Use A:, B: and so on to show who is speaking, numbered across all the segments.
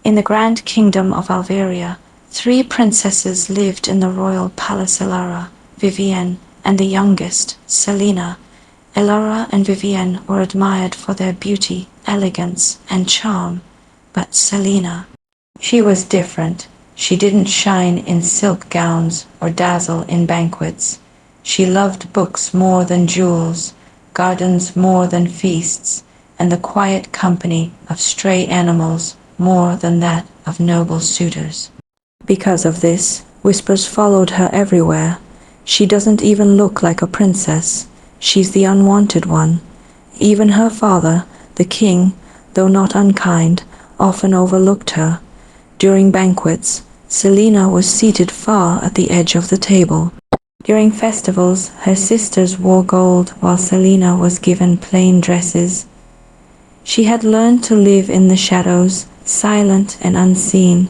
A: In the grand kingdom of Alveria, 3 princesses lived in the royal palace: Elara, Vivienne, and the youngest, Selina. Elara and Vivienne were admired for their beauty, elegance, and charm, but Selina, she was different. She didn't shine in silk gowns or dazzle in banquets. She loved books more than jewels, gardens more than feasts, and the quiet company of stray animals more than that of noble suitors. Because of this, whispers followed her everywhere. She doesn't even look like a princess. She's the unwanted one. Even her father, the king, though not unkind, often overlooked her. During banquets, Selina was seated far at the edge of the table. During festivals, her sisters wore gold while Selina was given plain dresses. She had learned to live in the shadows, silent and unseen.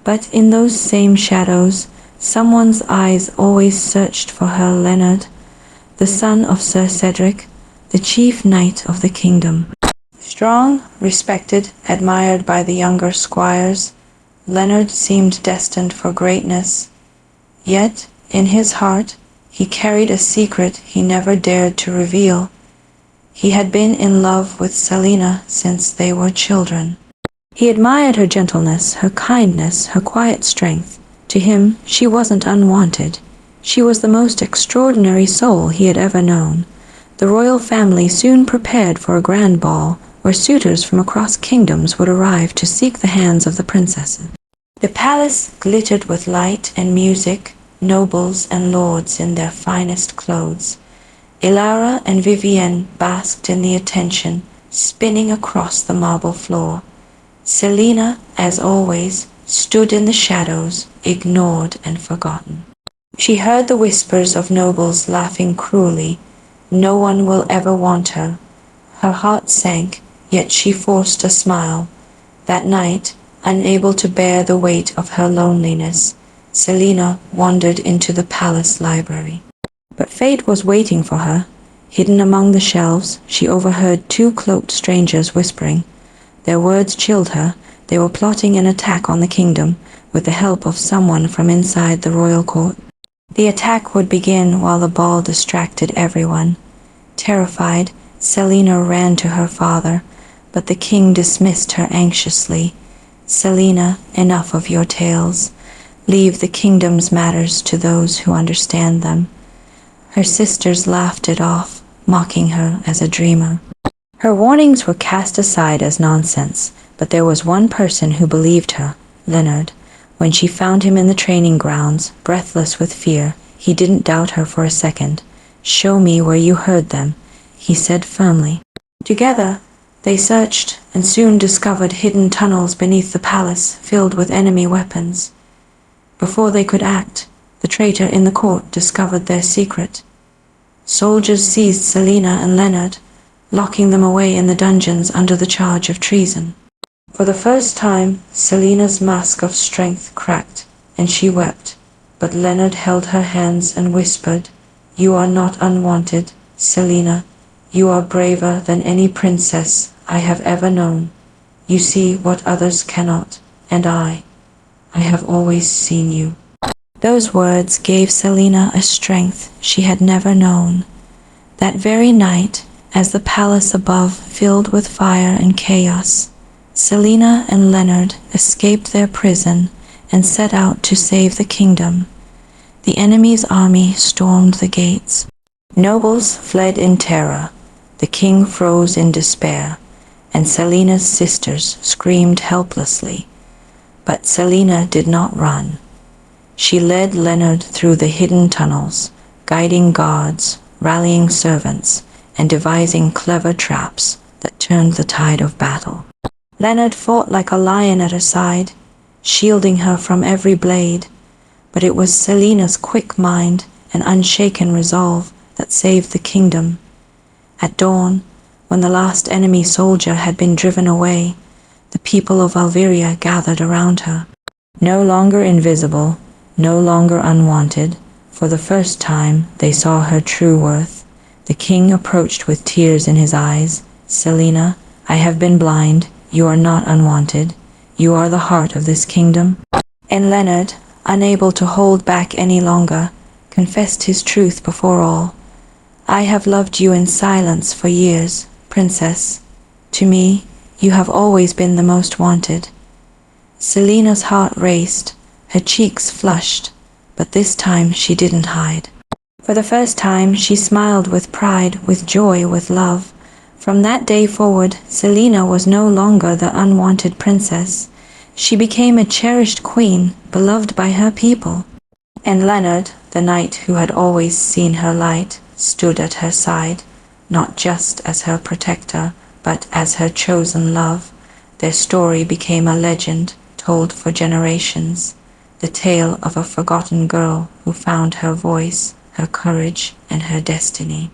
A: But in those same shadows, someone's eyes always searched for her. Leonard, the son of Sir Cedric, the chief knight of the kingdom. Strong, respected, admired by the younger squires, Leonard seemed destined for greatness. Yet, in his heart, he carried a secret he never dared to reveal. He had been in love with Selina since they were children. He admired her gentleness, her kindness, her quiet strength. To him, she wasn't unwanted. She was the most extraordinary soul he had ever known. The royal family soon prepared for a grand ball, where suitors from across kingdoms would arrive to seek the hands of the princesses. The palace glittered with light and music, nobles and lords in their finest clothes. Elara and Vivienne basked in the attention, spinning across the marble floor. Selina, as always, stood in the shadows, ignored and forgotten. She heard the whispers of nobles laughing cruelly. No one will ever want her. Her heart sank, yet she forced a smile. That night, unable to bear the weight of her loneliness, Selina wandered into the palace library. But fate was waiting for her. Hidden among the shelves, she overheard 2 cloaked strangers whispering. Their words chilled her. They were plotting an attack on the kingdom, with the help of someone from inside the royal court. The attack would begin while the ball distracted everyone. Terrified, Selina ran to her father, but the king dismissed her anxiously. "Selina, enough of your tales. Leave the kingdom's matters to those who understand them." Her sisters laughed it off, mocking her as a dreamer. Her warnings were cast aside as nonsense, but there was one person who believed her, Leonard. When she found him in the training grounds, breathless with fear, he didn't doubt her for a second. "Show me where you heard them," he said firmly. Together, they searched and soon discovered hidden tunnels beneath the palace filled with enemy weapons. Before they could act, the traitor in the court discovered their secret. Soldiers seized Selina and Leonard, locking them away in the dungeons under the charge of treason. For the first time, Selina's mask of strength cracked, and she wept. But Leonard held her hands and whispered, "You are not unwanted, Selina. You are braver than any princess I have ever known. You see what others cannot, and I have always seen you." Those words gave Selina a strength she had never known. That very night, as the palace above filled with fire and chaos, Selina and Leonard escaped their prison and set out to save the kingdom. The enemy's army stormed the gates. Nobles fled in terror. The king froze in despair, and Selina's sisters screamed helplessly. But Selina did not run. She led Leonard through the hidden tunnels, guiding guards, rallying servants, and devising clever traps that turned the tide of battle. Leonard fought like a lion at her side, shielding her from every blade, but it was Selina's quick mind and unshaken resolve that saved the kingdom. At dawn, when the last enemy soldier had been driven away, the people of Alveria gathered around her. No longer invisible, no longer unwanted, for the first time they saw her true worth. The king approached with tears in his eyes. "Selina, I have been blind. You are not unwanted. you are the heart of this kingdom." And Leonard, unable to hold back any longer, confessed his truth before all. "I have loved you in silence for years, Princess. To me, you have always been the most wanted." Selina's heart raced, her cheeks flushed, but this time she didn't hide. For the first time, she smiled with pride, with joy, with love. From that day forward, Selina was no longer the unwanted princess. She became a cherished queen, beloved by her people. And Leonard, the knight who had always seen her light, stood at her side, not just as her protector, but as her chosen love. Their story became a legend, told for generations, the tale of a forgotten girl who found her voice, her courage, and her destiny.